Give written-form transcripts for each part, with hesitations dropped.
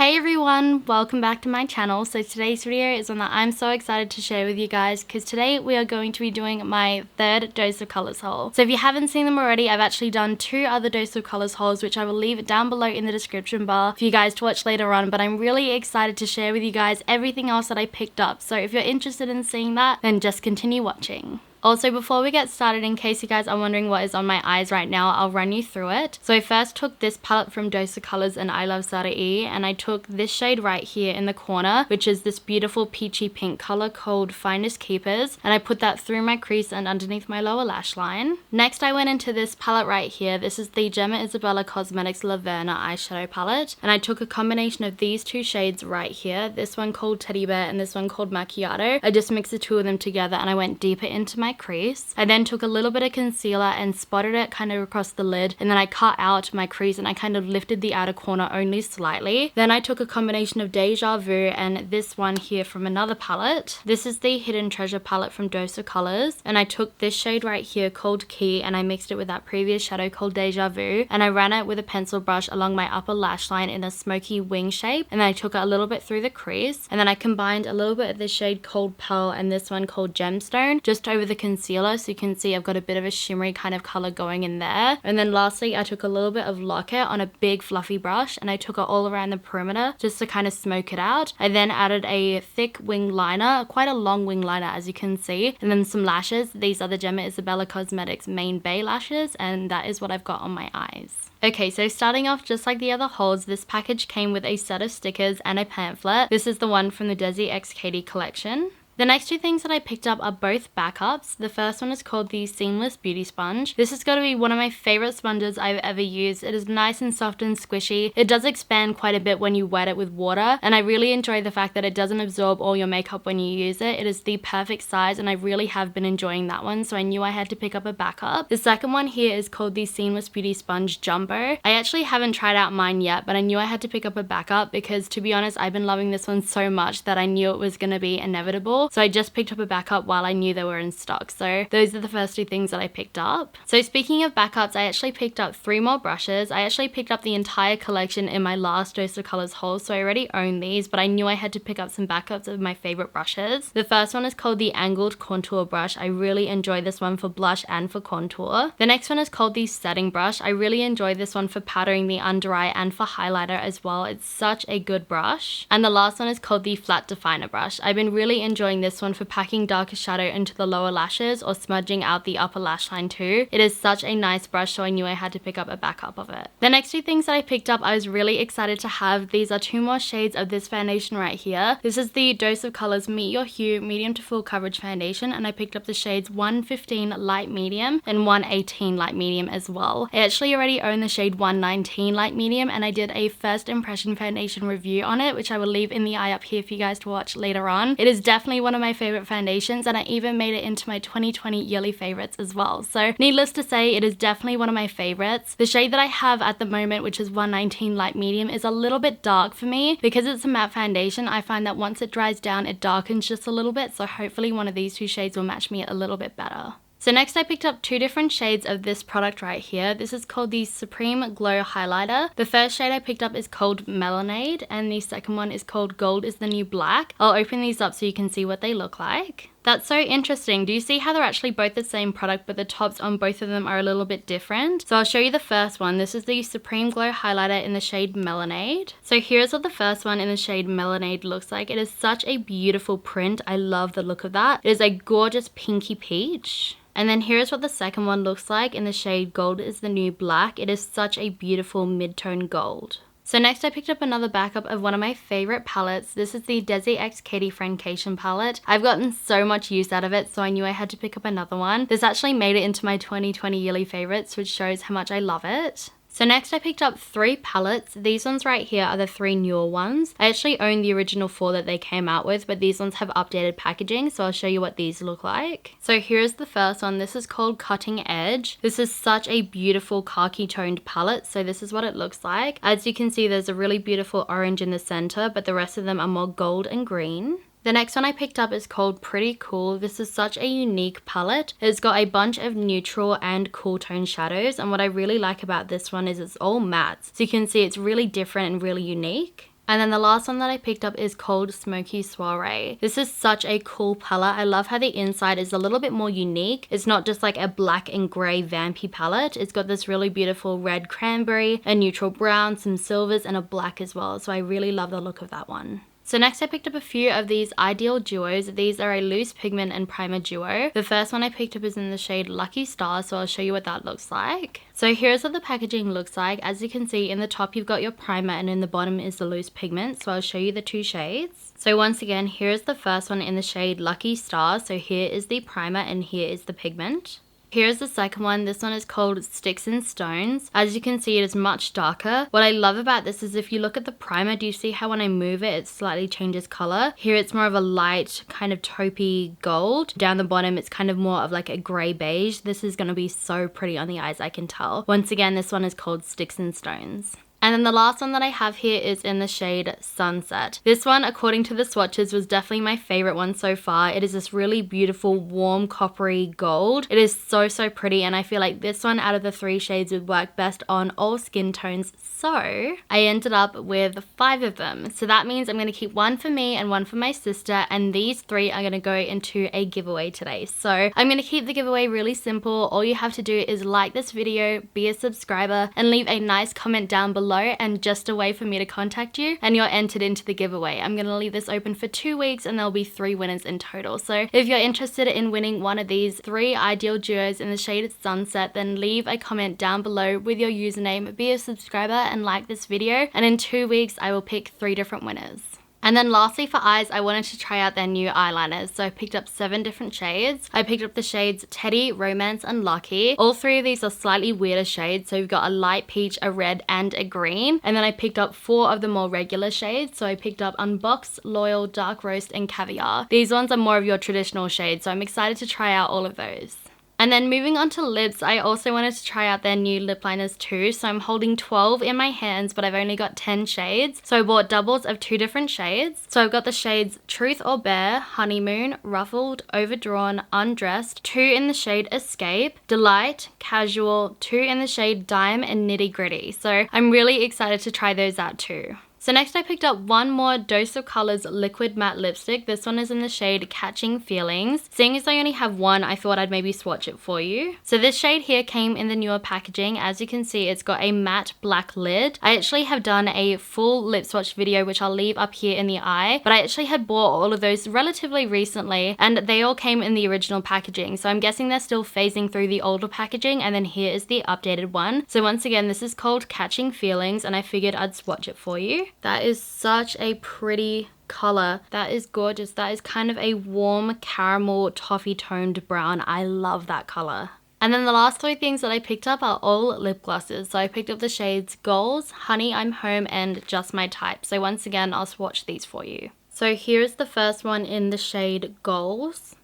Hey everyone, welcome back to my channel. So today's video is one that I'm so excited to share with you guys because today we are going to be doing my third Dose of Colors haul. So if you haven't seen them already, I've actually done 2 other Dose of Colors hauls, which I will leave down below in the description bar for you guys to watch later on, but I'm really excited to share with you guys everything else that I picked up. So if you're interested in seeing that, then just continue watching. Also, before we get started, in case you guys are wondering what is on my eyes right now, I'll run you through it. So I first took this palette from Dose of Colors and I love Soiree, and I took this shade right here in the corner, which is this beautiful peachy pink color called Finest Keepers, and I put that through my crease and underneath my lower lash line. Next, I went into this palette right here. This is the Gemma Isabella Cosmetics Laverna eyeshadow palette, and I took a combination of these 2 shades right here, this one called Teddy Bear and this one called Macchiato. I just mixed the 2 of them together and I went deeper into my crease. I then took a little bit of concealer and spotted it kind of across the lid, and then I cut out my crease and I kind of lifted the outer corner only slightly. Then I took a combination of Deja Vu and this one here from another palette. This is the Hidden Treasure palette from Dose of Colors, and I took this shade right here called Key and I mixed it with that previous shadow called Deja Vu, and I ran it with a pencil brush along my upper lash line in a smoky wing shape, and then I took it a little bit through the crease, and then I combined a little bit of this shade called Pearl and this one called Gemstone just over the concealer, so you can see I've got a bit of a shimmery kind of color going in there. And then lastly, I took a little bit of Locket on a big fluffy brush and I took it all around the perimeter just to kind of smoke it out. I then added a thick wing liner, quite a long wing liner as you can see, and then some lashes. These are the Gemma Isabella Cosmetics Main Bay lashes, and that is what I've got on my eyes. Okay, so starting off just like the other hauls, this package came with a set of stickers and a pamphlet. This is the one from the Desi X Katie collection. The next 2 things that I picked up are both backups. The first one is called the Seamless Beauty Sponge. This has got to be one of my favorite sponges I've ever used. It is nice and soft and squishy. It does expand quite a bit when you wet it with water, and I really enjoy the fact that it doesn't absorb all your makeup when you use it. It is the perfect size, and I really have been enjoying that one, so I knew I had to pick up a backup. The second one here is called the Seamless Beauty Sponge Jumbo. I actually haven't tried out mine yet, but I knew I had to pick up a backup because, to be honest, I've been loving this one so much that I knew it was going to be inevitable. So I just picked up a backup while I knew they were in stock. So those are the first 2 things that I picked up. So speaking of backups, I actually picked up 3 more brushes. I actually picked up the entire collection in my last Dose of Colors haul, so I already own these, but I knew I had to pick up some backups of my favorite brushes. The first one is called the Angled Contour Brush. I really enjoy this one for blush and for contour. The next one is called the Setting Brush. I really enjoy this one for powdering the under eye and for highlighter as well. It's such a good brush. And the last one is called the Flat Definer Brush. I've been really enjoying this one for packing darker shadow into the lower lashes or smudging out the upper lash line too. It is such a nice brush, so I knew I had to pick up a backup of it. The next 2 things that I picked up, I was really excited to have. These are 2 more shades of this foundation right here. This is the Dose of Colors Meet Your Hue Medium to Full Coverage Foundation, and I picked up the shades 115 Light Medium and 118 Light Medium as well. I actually already own the shade 119 Light Medium, and I did a first impression foundation review on it, which I will leave in the eye up here for you guys to watch later on. It is definitely one of my favorite foundations, and I even made it into my 2020 yearly favorites as well. So needless to say, it is definitely one of my favorites. The shade that I have at the moment, which is 119 Light Medium, is a little bit dark for me. Because it's a matte foundation, I find that once it dries down, it darkens just a little bit, so hopefully one of these 2 shades will match me a little bit better. So next I picked up 2 different shades of this product right here. This is called the Supreme Glow Highlighter. The first shade I picked up is called Melonade, and the second one is called Gold is the New Black. I'll open these up so you can see what they look like. That's so interesting. Do you see how they're actually both the same product, but the tops on both of them are a little bit different? So I'll show you the first one. This is the Supreme Glow Highlighter in the shade Melonade. So here's what the first one in the shade Melonade looks like. It is such a beautiful print. I love the look of that. It is a gorgeous pinky peach. And then here's what the second one looks like in the shade Gold is the New Black. It is such a beautiful mid-tone gold. So next I picked up another backup of one of my favorite palettes. This is the Desi X Katie Friendcation palette. I've gotten so much use out of it, so I knew I had to pick up another one. This actually made it into my 2020 yearly favorites, which shows how much I love it. So next I picked up 3 palettes. These ones right here are the 3 newer ones. I actually own the original 4 that they came out with, but these ones have updated packaging, so I'll show you what these look like. So here's the first one. This is called Cutting Edge. This is such a beautiful khaki toned palette, so this is what it looks like. As you can see, there's a really beautiful orange in the center, but the rest of them are more gold and green. The next one I picked up is called Pretty Cool. This is such a unique palette. It's got a bunch of neutral and cool tone shadows, and what I really like about this one is it's all mattes. So you can see it's really different and really unique. And then the last one that I picked up is called Smoky Soiree. This is such a cool palette. I love how the inside is a little bit more unique. It's not just like a black and grey vampy palette. It's got this really beautiful red cranberry, a neutral brown, some silvers, and a black as well. So I really love the look of that one. So next I picked up a few of these Eyedeal duos. These are a loose pigment and primer duo. The first one I picked up is in the shade Lucky Star, so I'll show you what that looks like. So here's what the packaging looks like. As you can see, in the top you've got your primer and in the bottom is the loose pigment. So I'll show you the two shades. So once again, here's the first one in the shade Lucky Star. So here is the primer and here is the pigment. Here's the second one. This one is called Sticks and Stones. As you can see, it is much darker. What I love about this is if you look at the primer, do you see how when I move it, it slightly changes color? Here it's more of a light kind of taupey gold. Down the bottom, it's kind of more of like a gray beige. This is going to be so pretty on the eyes, I can tell. Once again, this one is called Sticks and Stones. And then the last one that I have here is in the shade Sunset. This one, according to the swatches, was definitely my favorite one so far. It is this really beautiful, warm, coppery gold. It is so, so pretty, and I feel like this one out of the three shades would work best on all skin tones. So I ended up with 5 of them. So that means I'm going to keep one for me and one for my sister, and these 3 are going to go into a giveaway today. So I'm going to keep the giveaway really simple. All you have to do is like this video, be a subscriber, and leave a nice comment down below and just a way for me to contact you, and you're entered into the giveaway. I'm going to leave this open for 2 weeks and there'll be 3 winners in total. So if you're interested in winning one of these 3 Eyedeal duos in the shade Sunset, then leave a comment down below with your username, be a subscriber, and like this video, and in 2 weeks I will pick 3 different winners. And then lastly for eyes, I wanted to try out their new eyeliners. So I picked up 7 different shades. I picked up the shades Teddy, Romance, and Lucky. All 3 of these are slightly weirder shades. So we've got a light peach, a red, and a green. And then I picked up 4 of the more regular shades. So I picked up Unboxed, Loyal, Dark Roast, and Caviar. These ones are more of your traditional shades, so I'm excited to try out all of those. And then moving on to lips, I also wanted to try out their new lip liners too. So I'm holding 12 in my hands, but I've only got 10 shades. So I bought doubles of 2 different shades. So I've got the shades Truth or Bare, Honeymoon, Ruffled, Overdrawn, Undressed, 2 in the shade Escape, Delight, Casual, 2 in the shade Dime, and Nitty Gritty. So I'm really excited to try those out too. So next I picked up one more Dose of Colors liquid matte lipstick. This one is in the shade Catching Feelings. Seeing as I only have one, I thought I'd maybe swatch it for you. So this shade here came in the newer packaging. As you can see, it's got a matte black lid. I actually have done a full lip swatch video, which I'll leave up here in the eye, but I actually had bought all of those relatively recently, and they all came in the original packaging. So I'm guessing they're still phasing through the older packaging, and then here is the updated one. So once again, this is called Catching Feelings, and I figured I'd swatch it for you. That is such a pretty color. That is gorgeous. That is kind of a warm caramel toffee toned brown. I love that color. And then the last 3 things that I picked up are all lip glosses. So I picked up the shades Goals, Honey I'm Home, and Just My Type. So once again, I'll swatch these for you. So here's the first one in the shade Goals.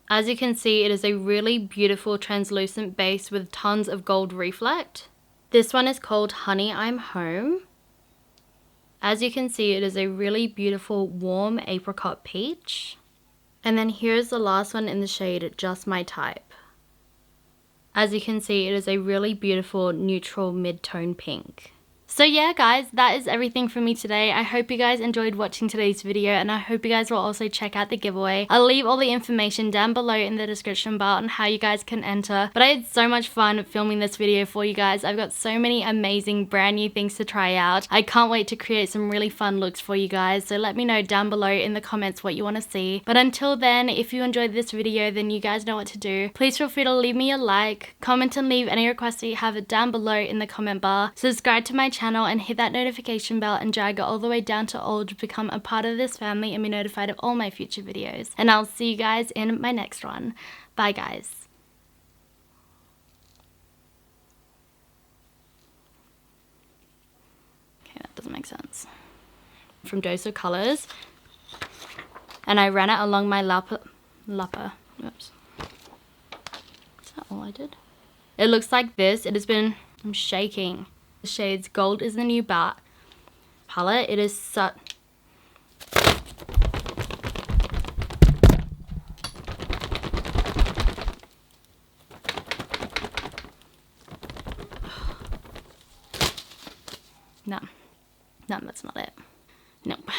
As you can see, it is a really beautiful translucent base with tons of gold reflect. This one is called Honey I'm Home. As you can see, it is a really beautiful warm apricot peach. And then here's the last one in the shade Just My Type. As you can see, it is a really beautiful neutral mid-tone pink. So yeah guys, that is everything from me today. I hope you guys enjoyed watching today's video, and I hope you guys will also check out the giveaway. I'll leave all the information down below in the description bar on how you guys can enter. But I had so much fun filming this video for you guys. I've got so many amazing brand new things to try out. I can't wait to create some really fun looks for you guys, so let me know down below in the comments what you want to see. But until then, if you enjoyed this video, then you guys know what to do. Please feel free to leave me a like, comment and leave any requests that you have down below in the comment bar. Subscribe to my channel and hit that notification bell and drag it all the way down to all to become a part of this family and be notified of all my future videos. And I'll see you guys in my next one. Bye guys. Okay, that doesn't make sense. From Dose of Colors, and I ran it along my lapper. Oops. Is that all I did? It looks like this. It has been, I'm shaking. The shades Gold is the new bat palette. It is such... No, not it. Nope.